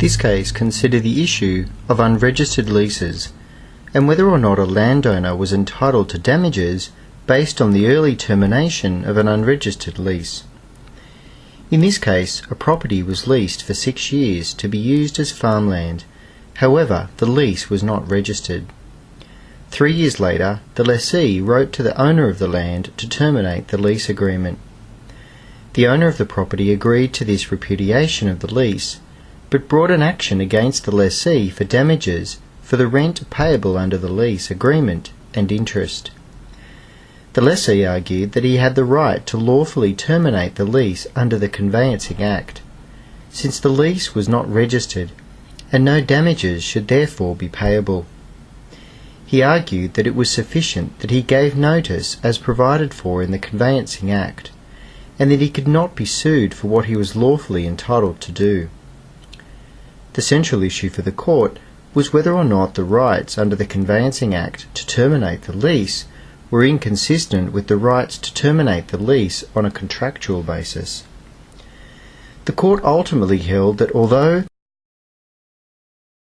This case considered the issue of unregistered leases and whether or not a landowner was entitled to damages based on the early termination of an unregistered lease. In this case, a property was leased for 6 years to be used as farmland. However, the lease was not registered. 3 years later, the lessee wrote to the owner of the land to terminate the lease agreement. The owner of the property agreed to this repudiation of the lease, but brought an action against the lessee for damages for the rent payable under the lease agreement and interest. The lessee argued that he had the right to lawfully terminate the lease under the Conveyancing Act, since the lease was not registered and no damages should therefore be payable. He argued that it was sufficient that he gave notice as provided for in the Conveyancing Act, and that he could not be sued for what he was lawfully entitled to do. The central issue for the court was whether or not the rights under the Conveyancing Act to terminate the lease were inconsistent with the rights to terminate the lease on a contractual basis. The court ultimately held that although